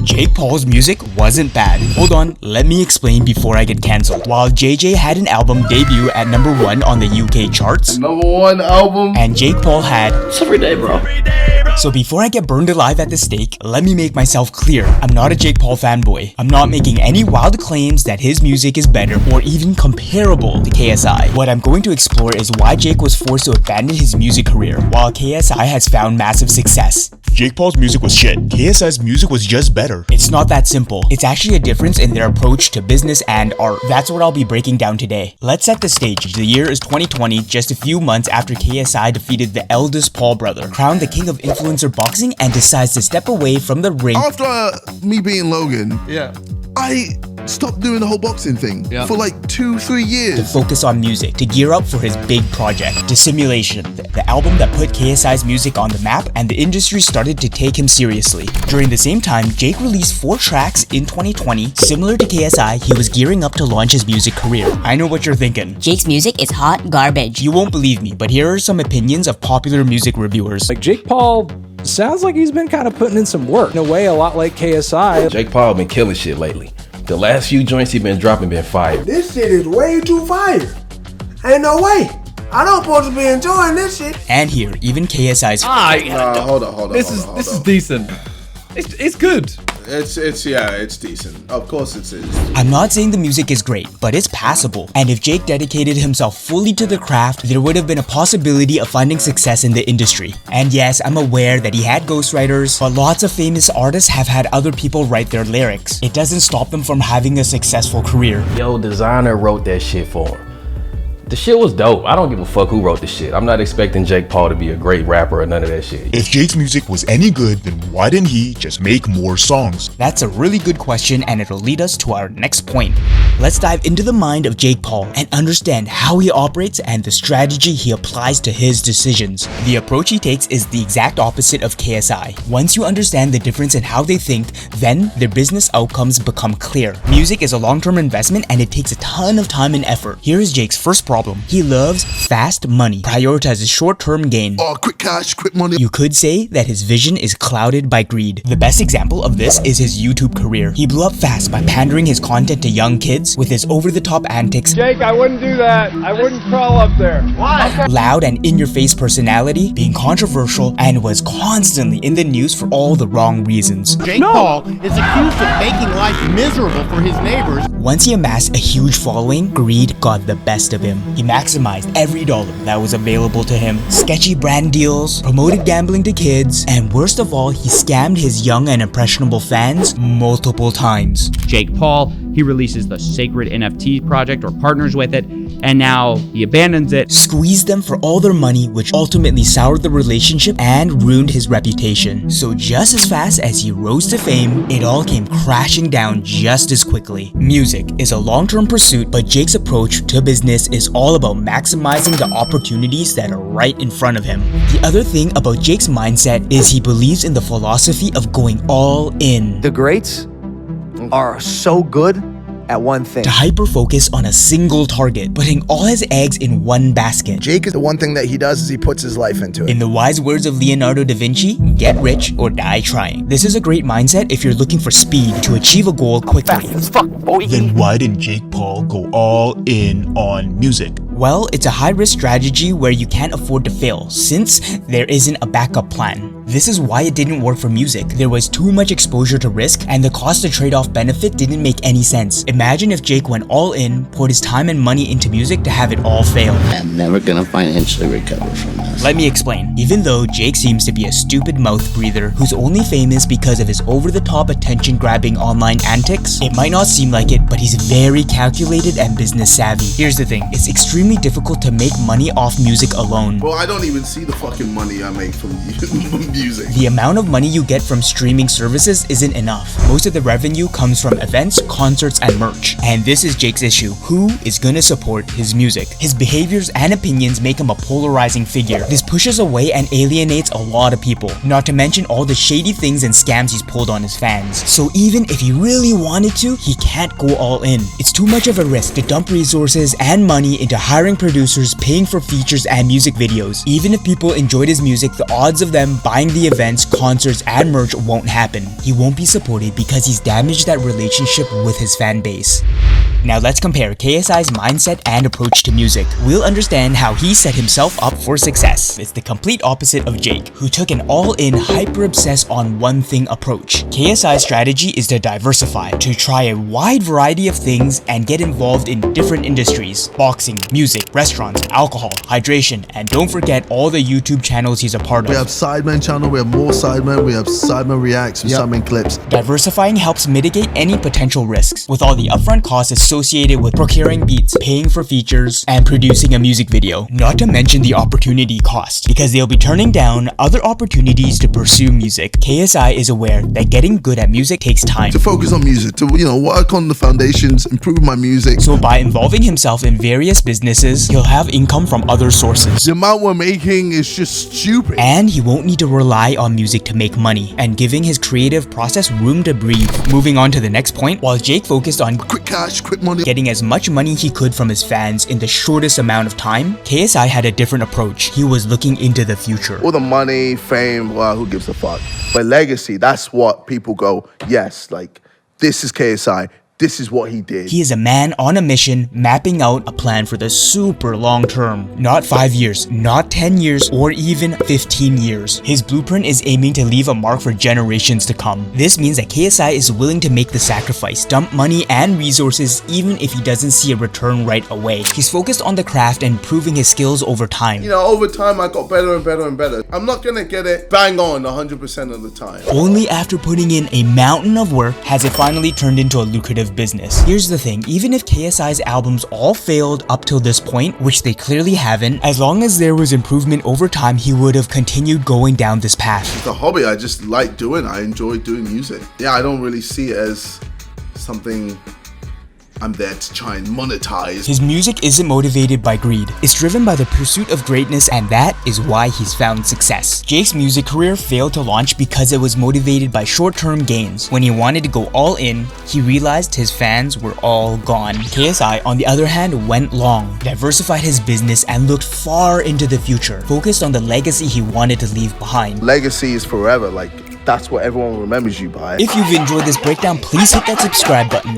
Jake Paul's music wasn't bad. Hold on, let me explain before I get cancelled. While JJ had an album debut at #1 on the UK charts, #1 album, and Jake Paul had It's every day, bro. So before I get burned alive at the stake, let me make myself clear. I'm not a Jake Paul fanboy. I'm not making any wild claims that his music is better or even comparable to KSI. What I'm going to explore is why Jake was forced to abandon his music career, while KSI has found massive success. Jake Paul's music was shit. KSI's music was just better. It's not that simple. It's actually a difference in their approach to business and art. That's what I'll be breaking down today. Let's set the stage. The year is 2020, just a few months after KSI defeated the eldest Paul brother, crowned the king of influencer boxing, and decides to step away from the ring. After me being Logan, I stopped doing the whole boxing thing for like 2-3 years. To focus on music, to gear up for his big project, Dissimulation, the album that put KSI's music on the map, and the industry started to take him seriously. During the same time, Jake released 4 tracks in 2020. Similar to KSI, he was gearing up to launch his music career. I know what you're thinking. Jake's music is hot garbage. You won't believe me, but here are some opinions of popular music reviewers. Like Jake Paul sounds like he's been kind of putting in some work. In a way, a lot like KSI. Jake Paul been killing shit lately. The last few joints he been dropping been fire. This shit is way too fire. Ain't no way. I don't supposed to be enjoying this shit. And here, even KSI's Hold on. This is decent. It's good. It's decent. Of course it is. I'm not saying the music is great, but it's passable. And if Jake dedicated himself fully to the craft, there would have been a possibility of finding success in the industry. And yes, I'm aware that he had ghostwriters, but lots of famous artists have had other people write their lyrics. It doesn't stop them from having a successful career. Yo, designer wrote that shit for him. The shit was dope. I don't give a fuck who wrote the shit. I'm not expecting Jake Paul to be a great rapper or none of that shit. If Jake's music was any good, then why didn't he just make more songs? That's a really good question, and it'll lead us to our next point. Let's dive into the mind of Jake Paul and understand how he operates and the strategy he applies to his decisions. The approach he takes is the exact opposite of KSI. Once you understand the difference in how they think, then their business outcomes become clear. Music is a long-term investment and it takes a ton of time and effort. Here is Jake's first problem. He loves fast money, prioritizes short-term gain. Oh, quick cash, quick money. You could say that his vision is clouded by greed. The best example of this is his YouTube career. He blew up fast by pandering his content to young kids with his over-the-top antics. Jake, I wouldn't do that. I wouldn't crawl up there. Why? Loud and in-your-face personality, being controversial, and was constantly in the news for all the wrong reasons. Jake Paul is accused of making life miserable for his neighbors. Once he amassed a huge following, greed got the best of him. He maximized every dollar that was available to him, sketchy brand deals, promoted gambling to kids, and worst of all, he scammed his young and impressionable fans multiple times. Jake Paul, he releases the sacred NFT project or partners with it, and now he abandons it. Squeezed them for all their money, which ultimately soured the relationship and ruined his reputation. So just as fast as he rose to fame, it all came crashing down just as quickly. Music is a long-term pursuit, but Jake's approach to business is all about maximizing the opportunities that are right in front of him. The other thing about Jake's mindset is he believes in the philosophy of going all in. The greats are so good at one thing. To hyper-focus on a single target, putting all his eggs in one basket. Jake is the one thing that he does is he puts his life into it. In the wise words of Leonardo da Vinci, get rich or die trying. This is a great mindset if you're looking for speed to achieve a goal quickly. Then why didn't Jake Paul go all in on music? Well, it's a high-risk strategy where you can't afford to fail, since there isn't a backup plan. This is why it didn't work for music. There was too much exposure to risk, and the cost to trade-off benefit didn't make any sense. Imagine if Jake went all in, poured his time and money into music to have it all fail. I'm never gonna financially recover from this. Let me explain. Even though Jake seems to be a stupid mouth breather who's only famous because of his over-the-top attention-grabbing online antics, it might not seem like it, but he's very calculated and business savvy. Here's the thing, it's extremely difficult to make money off music alone. Bro, I don't even see the fucking money I make from music. The amount of money you get from streaming services isn't enough. Most of the revenue comes from events, concerts, and merch. And this is Jake's issue. Who is gonna support his music? His behaviors and opinions make him a polarizing figure. This pushes away and alienates a lot of people, not to mention all the shady things and scams he's pulled on his fans. So even if he really wanted to, he can't go all in. It's too much of a risk to dump resources and money into hiring producers, paying for features and music videos. Even if people enjoyed his music, the odds of them buying attending the events, concerts, and merch won't happen. He won't be supported because he's damaged that relationship with his fan base. Now let's compare KSI's mindset and approach to music. We'll understand how he set himself up for success. It's the complete opposite of Jake, who took an all-in, hyper-obsessed on one thing approach. KSI's strategy is to diversify, to try a wide variety of things and get involved in different industries: boxing, music, restaurants, alcohol, hydration, and don't forget all the YouTube channels he's a part of. We have Sidemen channel, we have more Sidemen, we have Sidemen Reacts, and Sidemen Clips. Diversifying helps mitigate any potential risks, with all the upfront costs associated with procuring beats, paying for features, and producing a music video. Not to mention the opportunity cost, because they'll be turning down other opportunities to pursue music. KSI is aware that getting good at music takes time. To focus on music, to work on the foundations, improve my music. So by involving himself in various businesses, he'll have income from other sources. The amount we're making is just stupid. And he won't need to rely on music to make money, and giving his creative process room to breathe. Moving on to the next point, while Jake focused on quick cash, quick money, getting as much money he could from his fans in the shortest amount of time, KSI had a different approach. He was looking into the future. All the money, fame, well, who gives a fuck? But legacy, that's what people go, yes, like, this is KSI. This is what he did. He is a man on a mission, mapping out a plan for the super long term. Not 5 years, not 10 years, or even 15 years. His blueprint is aiming to leave a mark for generations to come. This means that KSI is willing to make the sacrifice, dump money and resources even if he doesn't see a return right away. He's focused on the craft and proving his skills over time. Over time I got better and better and better. I'm not gonna get it bang on 100% of the time. Only after putting in a mountain of work has it finally turned into a lucrative business. Here's the thing, even if KSI's albums all failed up till this point, which they clearly haven't, as long as there was improvement over time, he would have continued going down this path. It's a hobby I just like doing. I enjoy doing music. Yeah, I don't really see it as something I'm there to try and monetize. His music isn't motivated by greed. It's driven by the pursuit of greatness, and that is why he's found success. Jake's music career failed to launch because it was motivated by short-term gains. When he wanted to go all in, he realized his fans were all gone. KSI, on the other hand, went long, diversified his business, and looked far into the future, focused on the legacy he wanted to leave behind. Legacy is forever, like, that's what everyone remembers you by. If you've enjoyed this breakdown, please hit that subscribe button.